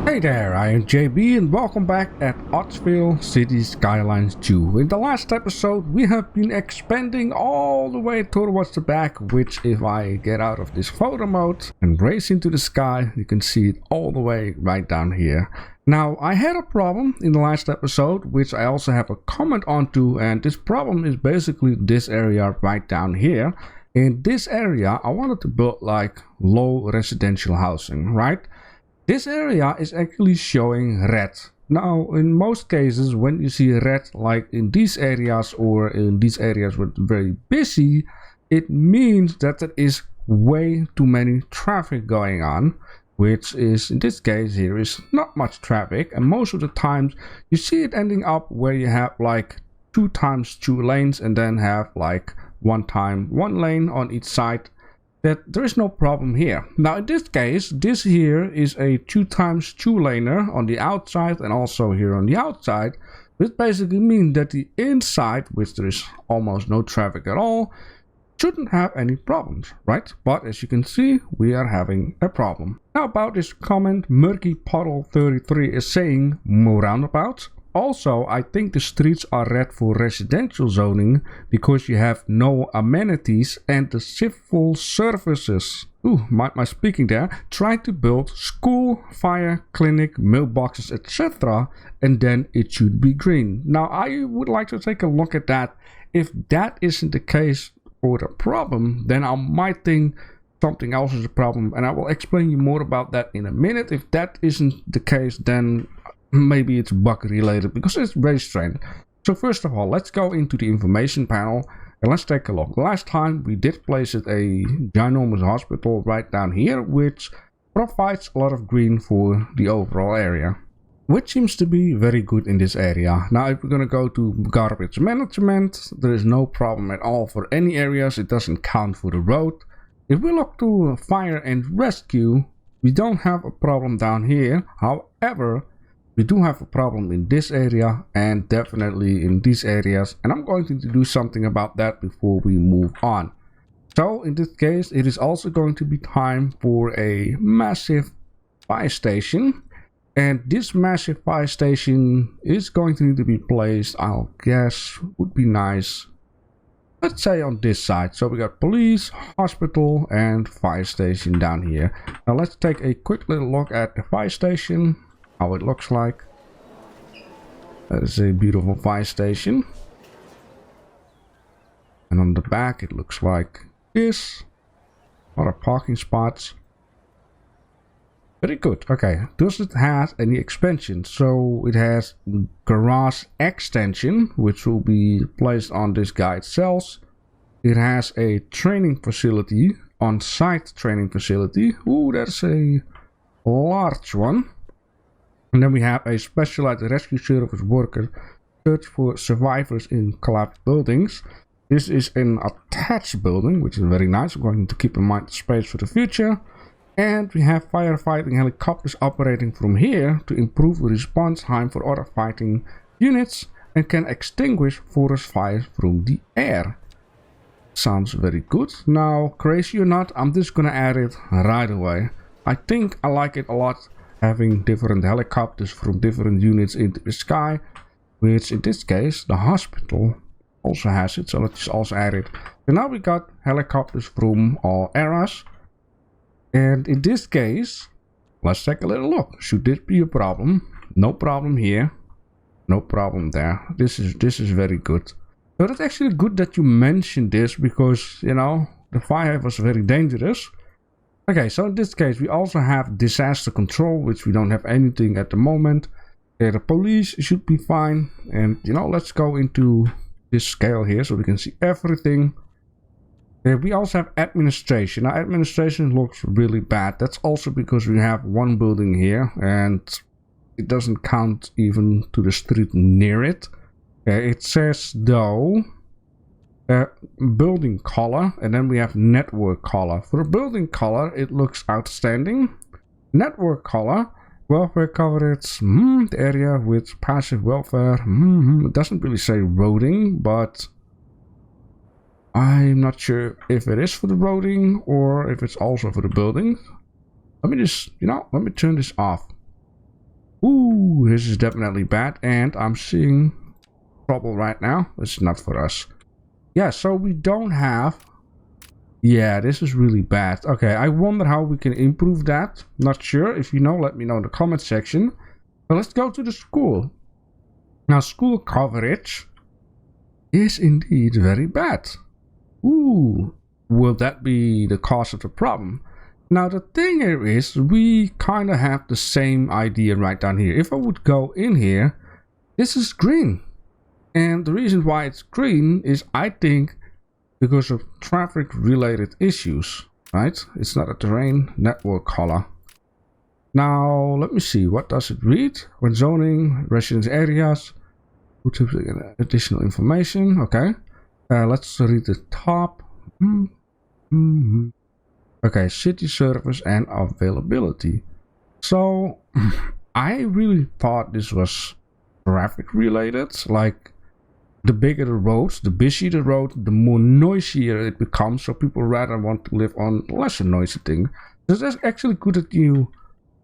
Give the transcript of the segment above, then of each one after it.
Hey there, I am JB and welcome back at Ottsville City Skylines 2. In the last episode we have been expanding all the way towards the back, which if I get out of this photo mode and race into the sky, you can see it all the way right down here. Now I had a problem in the last episode, which I also have a comment onto, and this problem is basically this area right down here. In this area I wanted to build like low residential housing, right? This area is actually showing red. Now, in most cases, when you see red, like in these areas or in these areas with very busy, it means that there is way too many traffic going on, which is, in this case here, is not much traffic. And most of the times, you see it ending up where you have like 2 times 2 lanes and then have like 1 time 1 lane on each side. That there is no problem here. Now in this case, this here is a 2 times 2 laner on the outside and also here on the outside, which basically means that the inside, which there is almost no traffic at all, shouldn't have any problems, right? But as you can see, we are having a problem. Now about this comment, Murky Puddle 33 is saying more roundabouts. Also, I think the streets are red for residential zoning because you have no amenities and the civil services. Ooh, my speaking there. Try to build school, fire, clinic, mailboxes, etc. and then it should be green. Now, I would like to take a look at that. If that isn't the case or the problem, then I might think something else is a problem, and I will explain you more about that in a minute. If that isn't the case, then maybe it's bug related because it's very strange. So first of all, let's go into the information panel and let's take a look. Last time we did place it a ginormous hospital right down here, which provides a lot of green for the overall area, which seems to be very good in this area. Now if we're going to go to garbage management, there is no problem at all for any areas. It doesn't count for the road. If we look to fire and rescue, we don't have a problem down here. However, we do have a problem in this area and definitely in these areas, and I'm going to do something about that before we move on. So in this case, it is also going to be time for a massive fire station, and this massive fire station is going to need to be placed, I'll guess, would be nice, let's say on this side. So we got police, hospital and fire station down here. Now let's take a quick little look at the fire station, how it looks like. That is a beautiful fire station. And on the back it looks like this. A lot of parking spots. Very good. Okay, does it have any expansion? So it has garage extension, which will be placed on this guy itself. It has a training facility, on-site training facility. Ooh, that's a large one. And then we have a specialized rescue service worker search for survivors in collapsed buildings. This is an attached building, which is very nice. I'm going to keep in mind the space for the future. And we have firefighting helicopters operating from here to improve the response time for other fighting units and can extinguish forest fires from the air. Sounds very good. Now, crazy or not, I'm just gonna add it right away. I think I like it a lot, having different helicopters from different units into the sky, which in this case the hospital also has it, so let's also add it. So now we got helicopters from all eras, and in this case let's take a little look. Should this be a problem? No problem here, no problem there. This is very good. So that's actually good that you mentioned this, because you know the fire was very dangerous. Okay, so in this case, we also have disaster control, which we don't have anything at the moment. The police should be fine. And, you know, let's go into this scale here so we can see everything. We also have administration. Now, administration looks really bad. That's also because we have one building here and it doesn't count even to the street near it. It says, though, building color, and then we have network color. For building color, it looks outstanding. Network color, welfare coverage, the area with passive welfare. It doesn't really say roading, but I'm not sure if it is for the roading or if it's also for the building. Let me just, let me turn this off. Ooh, this is definitely bad, and I'm seeing trouble right now. It's not for us. Yeah, so we don't have... Yeah, this is really bad. Okay, I wonder how we can improve that. Not sure. If you know, let me know in the comment section. But let's go to the school. Now, school coverage is indeed very bad. Ooh, will that be the cause of the problem? Now, the thing here is, we kind of have the same idea right down here. If I would go in here, this is green. And the reason why it's green is, I think, because of traffic related issues, right? It's not a terrain network color. Now, let me see. What does it read? When zoning, residence areas, additional information. Okay. Let's read the top. Okay, city service and availability. So, I really thought this was traffic related. Like, the bigger the roads, the busier the road, the more noisier it becomes. So people rather want to live on lesser noisy thing. So that's actually good that you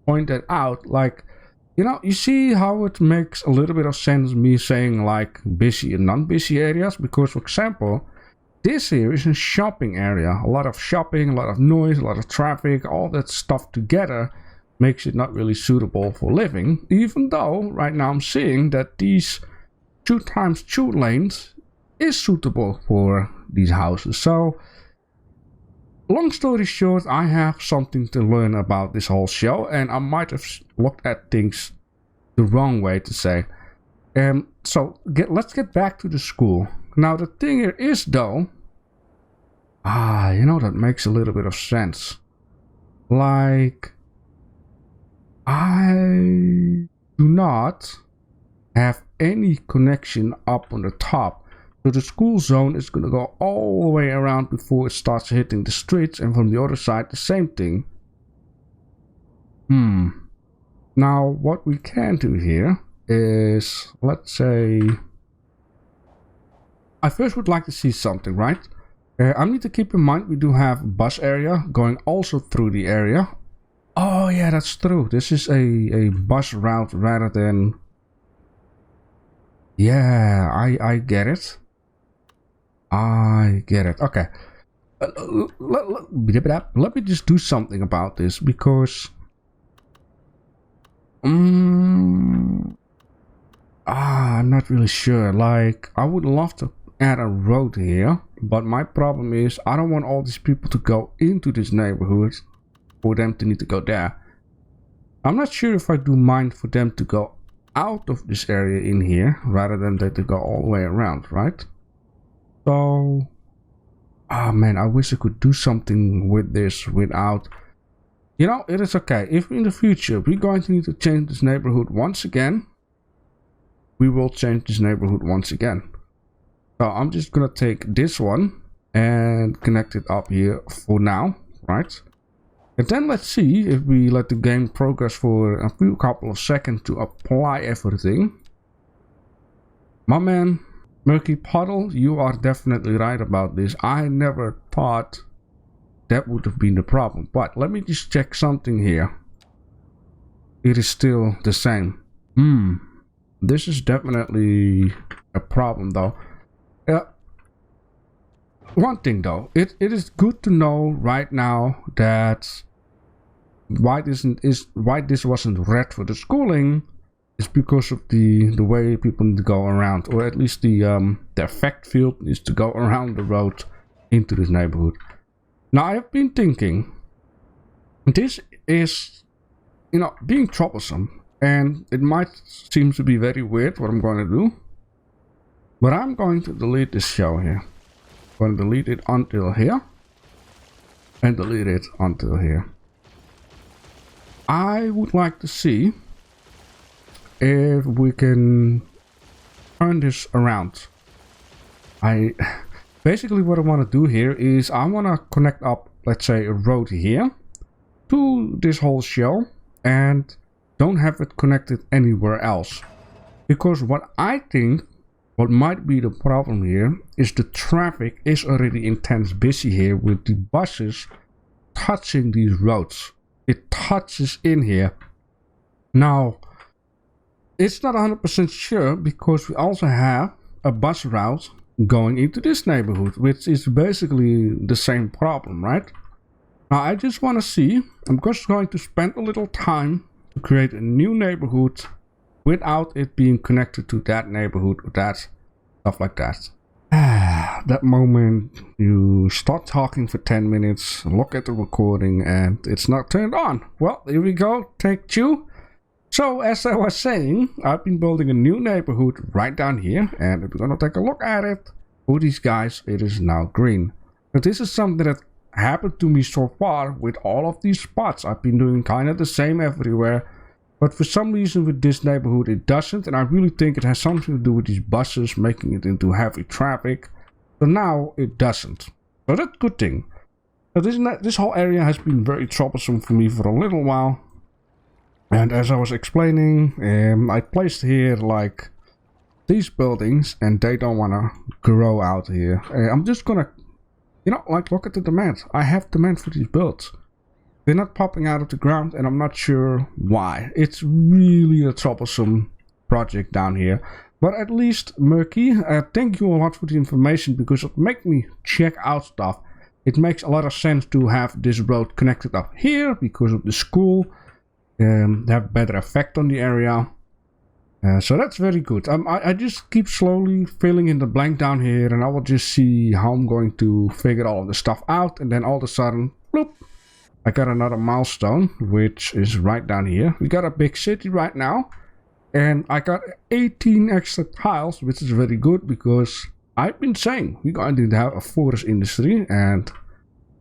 point that out. Like, you know, you see how it makes a little bit of sense me saying like busy and non-busy areas. Because, for example, this here is a shopping area. A lot of shopping, a lot of noise, a lot of traffic, all that stuff together makes it not really suitable for living. Even though right now I'm seeing that these 2x2 lanes is suitable for these houses. So, long story short, I have something to learn about this whole show, and I might have looked at things the wrong way to say. So let's get back to the school. Now the thing here is though, you know, that makes a little bit of sense. Like, I do not have any connection up on the top, so the school zone is gonna go all the way around before it starts hitting the streets, and from the other side the same thing. Now what we can do here is, let's say, I first would like to see something, right? I need to keep in mind we do have a bus area going also through the area. Oh yeah, that's true. This is a bus route rather than... Yeah, I get it. I get it. Okay. Let me just do something about this, because... I'm not really sure. Like, I would love to add a road here, but my problem is I don't want all these people to go into this neighborhood for them to need to go there. I'm not sure if I do mind for them to go out of this area in here rather than that they go all the way around, right? So, man, I wish I could do something with this without... You know, it is okay. If in the future we're going to need to change this neighborhood once again, we will change this neighborhood once again. So I'm just gonna take this one and connect it up here for now, right? And then let's see if we let the game progress for a few couple of seconds to apply everything. My man, Murky Puddle, you are definitely right about this. I never thought that would have been the problem. But let me just check something here. It is still the same. This is definitely a problem though. One thing though, it is good to know right now that why this wasn't red for the schooling is because of the way people need to go around, or at least the effect field is to go around the road into this neighborhood. Now I have been thinking, this is, you know, being troublesome, and it might seem to be very weird what I'm going to do, but I'm going to delete this show here. I'm going to delete it until here, and delete it until here. I would like to see if we can turn this around. Basically what I want to do here is I want to connect up, let's say, a road here to this whole show and don't have it connected anywhere else. Because what I think what might be the problem here is the traffic is already intense busy here with the buses touching these roads. It touches in here. Now, It's not 100% sure because we also have a bus route going into this neighborhood, which is basically the same problem, right? Now I just want to see, I'm just going to spend a little time to create a new neighborhood without it being connected to that neighborhood or that stuff like that. That moment you start talking for 10 minutes, look at the recording and it's not turned on. Well, here we go, take two. So as I was saying, I've been building a new neighborhood right down here, and if we're gonna take a look at it, for these guys it is now green. But this is something that happened to me so far with all of these spots. I've been doing kind of the same everywhere, but for some reason with this neighborhood it doesn't, and I really think it has something to do with these buses making it into heavy traffic. So now it doesn't. So that's a good thing. So this whole area has been very troublesome for me for a little while. And as I was explaining, I placed here like these buildings and they don't want to grow out here. I'm just gonna, you know, like look at the demand. I have demand for these builds. They're not popping out of the ground and I'm not sure why. It's really a troublesome project down here. But at least, Murky, thank you a lot for the information because it makes me check out stuff. It makes a lot of sense to have this road connected up here because of the school. Have better effect on the area, so that's very good. I just keep slowly filling in the blank down here and I will just see how I'm going to figure all of the stuff out, and then all of a sudden, bloop, I got another milestone, which is right down here. We got a big city right now and I got 18 extra tiles, which is very good because I've been saying we're going to need to have a forest industry and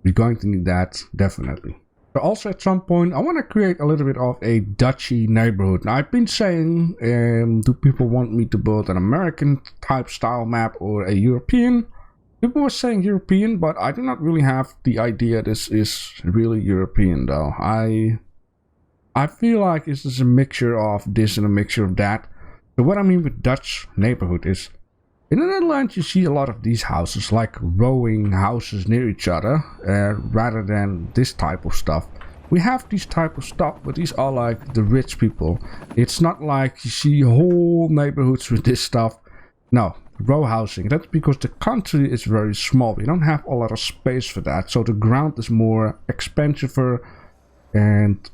we're going to need that definitely. But also at some point I want to create a little bit of a Dutchy neighborhood. Now I've been saying, do people want me to build an American type style map or a European? People were saying European, but I do not really have the idea this is really European though. I feel like this is a mixture of this and a mixture of that. So what I mean with Dutch neighborhood is, in the Netherlands you see a lot of these houses, like rowing houses near each other, rather than this type of stuff. We have these type of stuff, but these are like the rich people. It's not like you see whole neighborhoods with this stuff. No, row housing. That's because the country is very small. We don't have a lot of space for that. So the ground is more expensive, and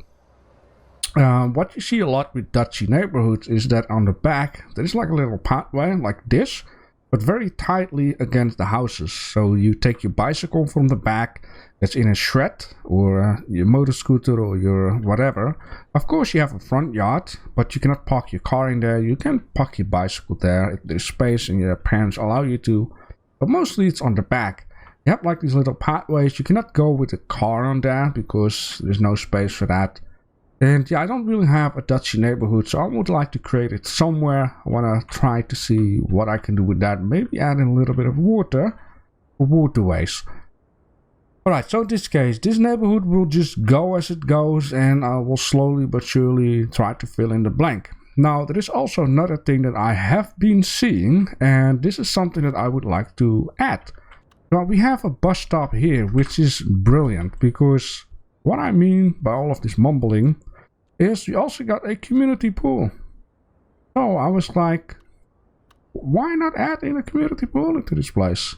what you see a lot with Dutchy neighborhoods is that on the back there is like a little pathway like this, but very tightly against the houses. So you take your bicycle from the back that's in a shred, or your motor scooter or your whatever. Of course you have a front yard, but you cannot park your car in there. You can park your bicycle there if there's space and your parents allow you to, but mostly it's on the back. You have like these little pathways. You cannot go with a car on there because there's no space for that. And yeah, I don't really have a Dutchy neighborhood, so I would like to create it somewhere. I want to try to see what I can do with that. Maybe add in a little bit of water or waterways. Alright, so in this case, this neighborhood will just go as it goes, and I will slowly but surely try to fill in the blank. Now, there is also another thing that I have been seeing, and this is something that I would like to add. Now, we have a bus stop here, which is brilliant, because what I mean by all of this mumbling is we also got a community pool. So I was like, why not add in a community pool into this place?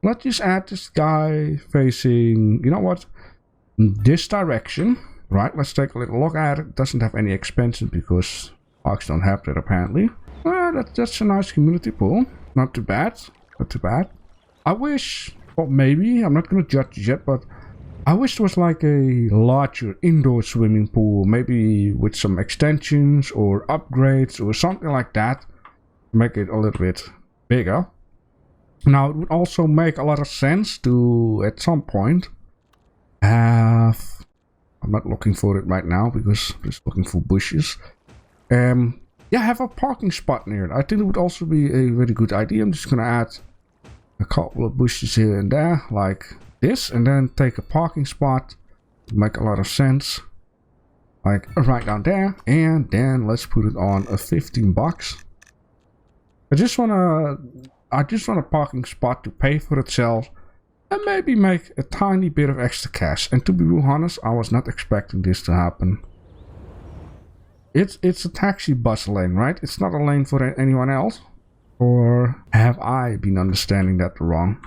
Let's just add this guy facing, you know what, this direction, right? Let's take a little look at it. It doesn't have any expansion because parks don't have that apparently. That's a nice community pool. Not too bad, not too bad. I wish, or maybe, I'm not going to judge yet, but I wish there was like a larger indoor swimming pool, maybe with some extensions or upgrades or something like that, to make it a little bit bigger. Now, it would also make a lot of sense to, at some point, have, I'm not looking for it right now because I'm just looking for bushes. Yeah, have a parking spot near it. I think it would also be a very good idea. I'm just going to add a couple of bushes here and there, like this, and then take a parking spot. Make a lot of sense, like right down there, and then let's put it on a 15 bucks. I just want a parking spot to pay for itself and maybe make a tiny bit of extra cash. And to be real honest, I was not expecting this to happen. It's a taxi bus lane, right? It's not a lane for anyone else. Or have I been understanding that wrong?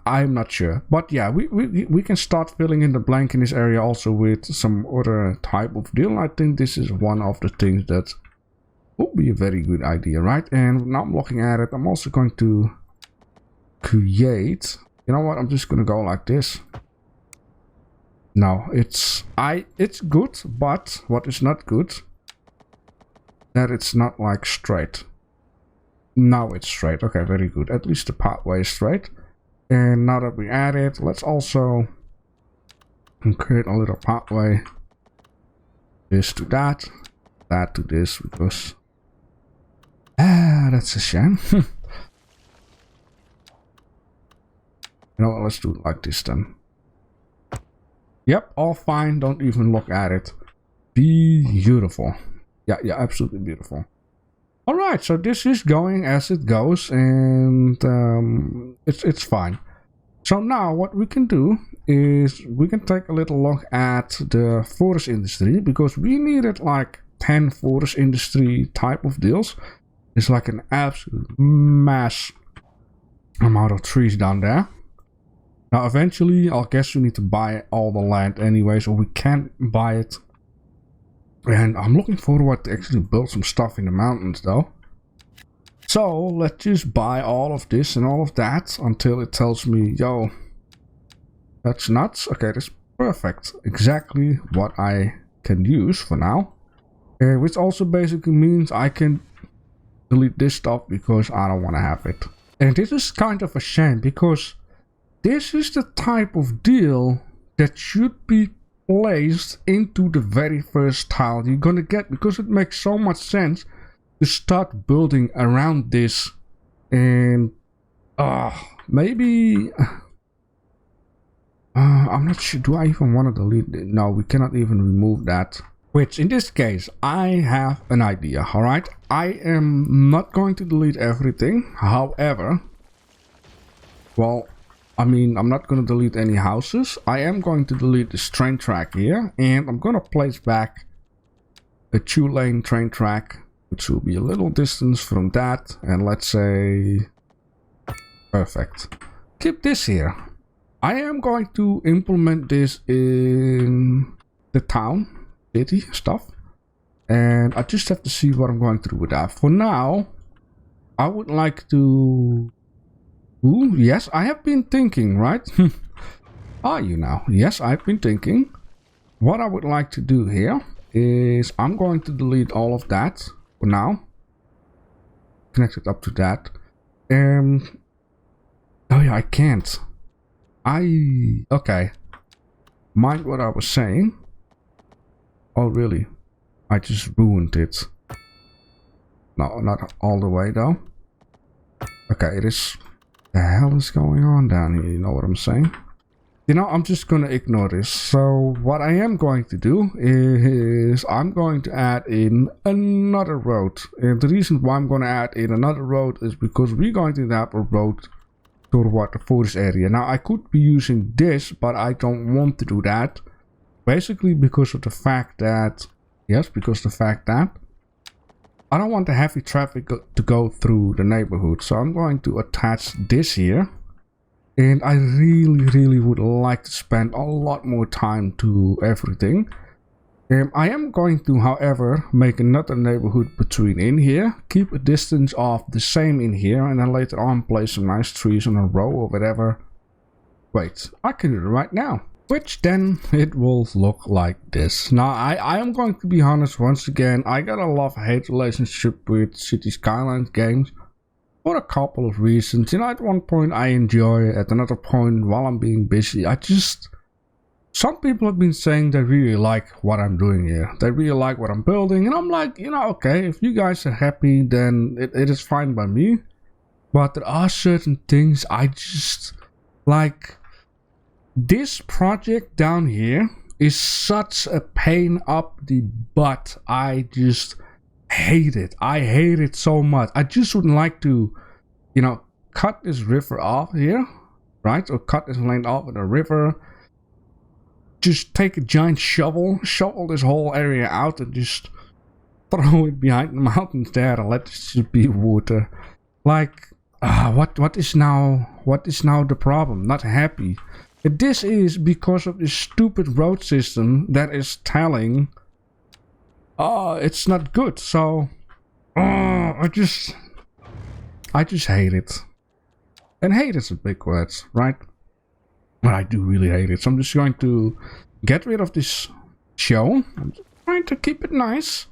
I'm not sure. But yeah, we can start filling in the blank in this area also with some other type of deal. I think this is one of the things that would be a very good idea, right? And now I'm looking at it, I'm also going to create, you know what, I'm just gonna go like this. No, it's good, but what is not good, that it's not like straight. Now it's straight. Okay, very good. At least the pathway is straight. And now that we add it, let's also create a little pathway. This to that, that to this, because that's a shame. You know what, let's do it like this then. Yep, all fine, don't even look at it. Beautiful. Yeah, absolutely beautiful. Alright, so this is going as it goes, and it's fine. So now what we can do is we can take a little look at the forest industry, because we needed like 10 forest industry type of deals. It's like an absolute mass amount of trees down there. Now eventually I guess we need to buy all the land anyway, so we can't buy it. And I'm looking forward to actually build some stuff in the mountains though. So let's just buy all of this and all of that until it tells me, yo, that's nuts. Okay, that's perfect. Exactly what I can use for now. Which also basically means I can delete this stuff because I don't want to have it. And this is kind of a shame, because this is the type of deal that should be placed into the very first tile you're gonna get, because it makes so much sense to start building around this. And maybe I'm not sure, do I even want to delete it? No, we cannot even remove that. Which in this case I have an idea. All right, I am not going to delete everything. However, well, I mean, I'm not going to delete any houses. I am going to delete this train track here, and I'm going to place back a 2-lane train track, which will be a little distance from that. And let's say, perfect. Keep this here. I am going to implement this in the town, city stuff. And I just have to see what I'm going to do with that. For now, I would like to... Ooh, yes, I have been thinking, right? Are you now? Yes, I've been thinking. What I would like to do here is I'm going to delete all of that for now. Connect it up to that. Oh yeah, I can't. Okay. Mind what I was saying. Oh really? I just ruined it. No, not all the way though. Okay, it is... The hell is going on down here? You know what I'm saying? You know, I'm just gonna ignore this. So what I am going to do is I'm going to add in another road. And the reason why I'm going to add in another road is because we're going to have a road toward the forest area. Now I could be using this, but I don't want to do that. Basically because of the fact that, yes, because the fact that I don't want the heavy traffic to go through the neighborhood. So I'm going to attach this here. And I really would like to spend a lot more time to everything. I am going to, however, make another neighborhood between in here. Keep a distance of the same in here. And then later on place some nice trees in a row or whatever. Wait, I can do it right now. Which then it will look like this. Now I am going to be honest once again. I got a love-hate relationship with City Skylines games. For a couple of reasons. You know, at one point I enjoy it. At another point while I'm being busy, some people have been saying they really like what I'm doing here. They really like what I'm building. And I'm like, you know, okay, if you guys are happy, then it is fine by me. But there are certain things I just like. This project down here is such a pain up the butt. I just hate it. I hate it so much. I just would like to, you know, cut this river off here, right? Or cut this lane off in the river. Just take a giant shovel this whole area out and just throw it behind the mountains there and let it just be water. Like, what is now the problem? Not happy. This is because of this stupid road system that is telling, it's not good. So, I just hate it. And hate is a big word, right? But I do really hate it. So I'm just going to get rid of this show. I'm just trying to keep it nice.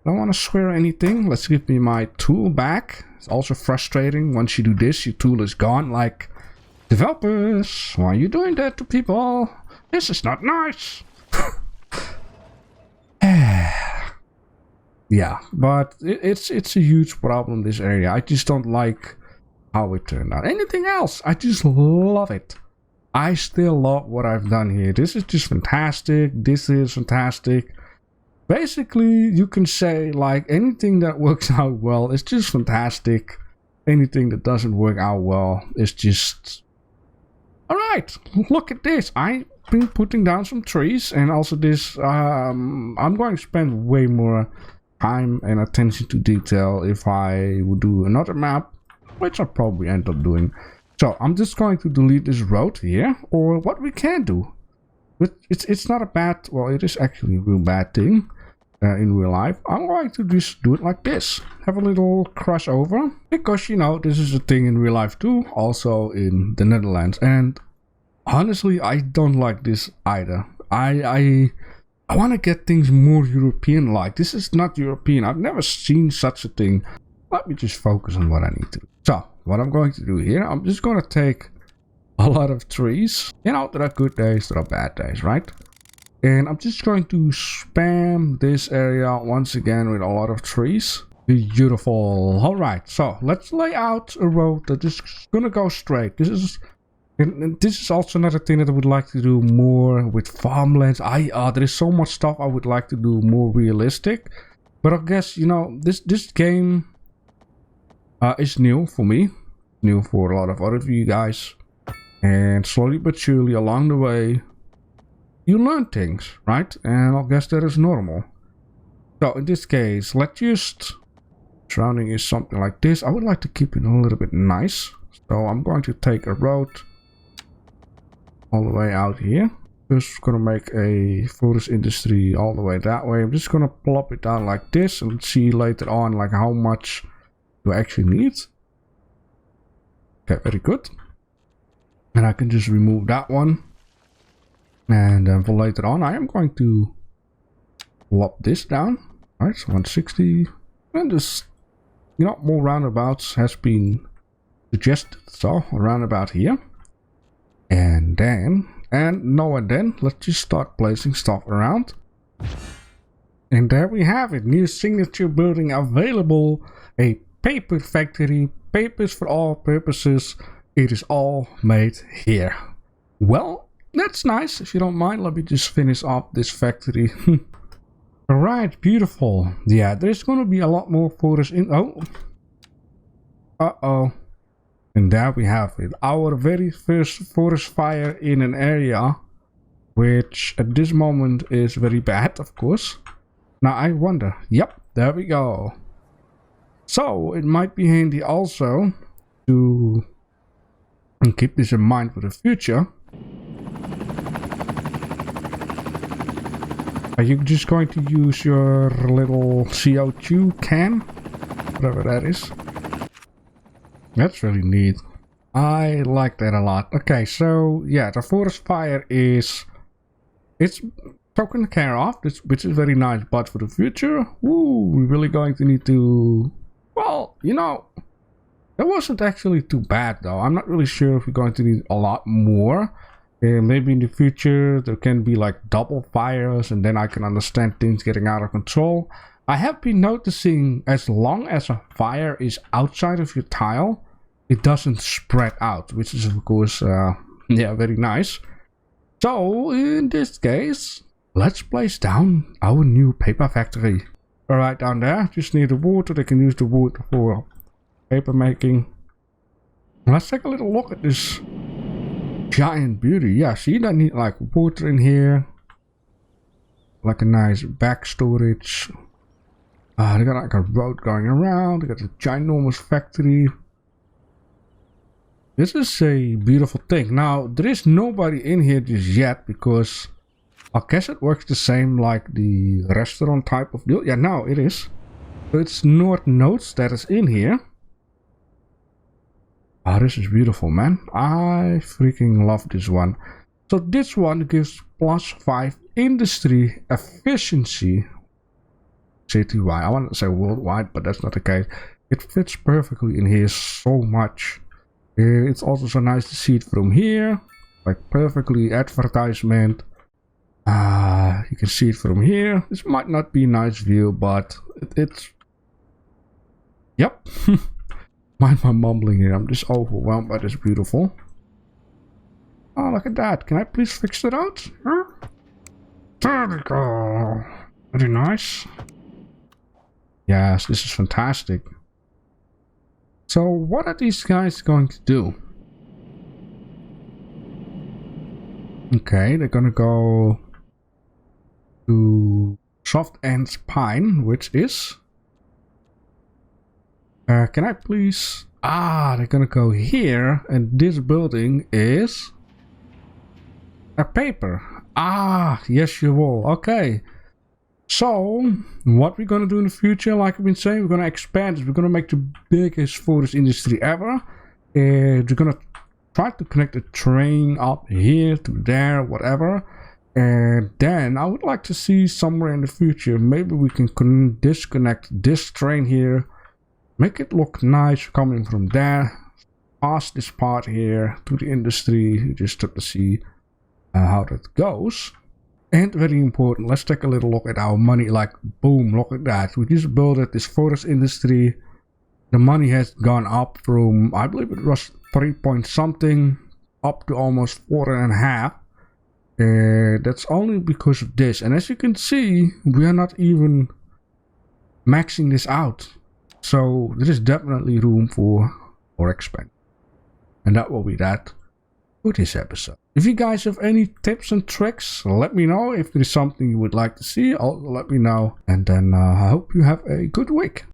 Don't want to swear anything. Let's give me my tool back. It's also frustrating. Once you do this, your tool is gone. Like, developers, why are you doing that to people? This is not nice. Yeah, but it's a huge problem, this area. I just don't like how it turned out. Anything else, I just love it. I still love what I've done here. This is just fantastic. This is fantastic. Basically, you can say, like, anything that works out well is just fantastic. Anything that doesn't work out well is just... Alright, look at this. I've been putting down some trees, and also this... I'm going to spend way more time and attention to detail if I would do another map, which I'll probably end up doing. So, I'm just going to delete this road here, or what we can do. But it's not a bad... Well, it is actually a real bad thing. In real life, I'm going to just do it like this. Have a little crossover, because you know this is a thing in real life too, also in the Netherlands. And honestly, I don't like this either. I want to get things more European like. This is not European. I've never seen such a thing. Let me just focus on what I need to do. So what I'm going to do here, I'm just going to take a lot of trees. You know, there are good days, there are bad days, right? And I'm just going to spam this area once again with a lot of trees. Beautiful. Alright, so let's lay out a road that is gonna go straight. This is also another thing that I would like to do more with farmlands. There is so much stuff I would like to do more realistic. But I guess, you know, this game is new for me. New for a lot of other of you guys. And slowly but surely along the way, you learn things, right? And I guess that is normal. So in this case, let's just... Surrounding is something like this. I would like to keep it a little bit nice. So I'm going to take a road all the way out here. Just gonna make a forest industry all the way that way. I'm just gonna plop it down like this and see later on like how much do I actually need. Okay, very good. And I can just remove that one. And then for later on, I am going to plop this down. Alright, so 160. And just, you know, more roundabouts has been suggested. So, a roundabout here. And then, let's just start placing stuff around. And there we have it. New signature building available. A paper factory. Papers for all purposes. It is all made here. Well, that's nice. If you don't mind, let me just finish off this factory. Alright, beautiful. Yeah, there's gonna be a lot more forest in... Oh. Uh-oh. And there we have it. Our very first forest fire in an area, which at this moment is very bad, of course. Now I wonder. Yep, there we go. So, it might be handy also to keep this in mind for the future. Are you just going to use your little CO2 can? Whatever that is. That's really neat. I like that a lot. Okay, so yeah, the forest fire is... It's taken care of, which is very nice. But for the future, we're really going to need to... Well, you know, that wasn't actually too bad though. I'm not really sure if we're going to need a lot more. Maybe in the future there can be like double fires and then I can understand things getting out of control. I have been noticing as long as a fire is outside of your tile, it doesn't spread out, which is of course, yeah, very nice. So in this case, let's place down our new paper factory. Alright, down there, just need the water. They can use the wood for paper making. Let's take a little look at this giant beauty. Yeah, see, that need like water in here, like a nice back storage. They got like a road going around. They got a ginormous factory. This is a beautiful thing. Now, there is nobody in here just yet because I guess it works the same like the restaurant type of deal. Yeah, no, it is. So it's North Notes that is in here. Oh, this is beautiful, man. I freaking love this one. So this one gives +5 industry efficiency citywide. I want to say worldwide, but that's not the case. It fits perfectly in here so much. It's also so nice to see it from here, like perfectly advertisement. You can see it from here. This might not be a nice view, but it's yep. Mind my mumbling here. I'm just overwhelmed by this beautiful. Oh, look at that. Can I please fix it out? Huh? There we go. Very nice. Yes, this is fantastic. So what are these guys going to do? Okay, they're gonna go to Soft Ends Pine, which is... can I please... they're gonna go here, and this building is... a paper. Yes you will. Okay. So, what we're gonna do in the future, like I've been saying, we're gonna expand it. We're gonna make the biggest forest industry ever. We're gonna try to connect a train up here to there, whatever. And then I would like to see somewhere in the future, maybe we can disconnect this train here, make it look nice coming from there, past this part here to the industry, just to see how that goes. And very important, let's take a little look at our money. Like, boom, look at that. We just built it, this forest industry. The money has gone up from, I believe it was 3 point something, up to almost 4.5. That's only because of this. And as you can see, we are not even maxing this out. So there is definitely room for expansion. And that will be that for this episode. If you guys have any tips and tricks, let me know. If there is something you would like to see, also let me know. And then I hope you have a good week.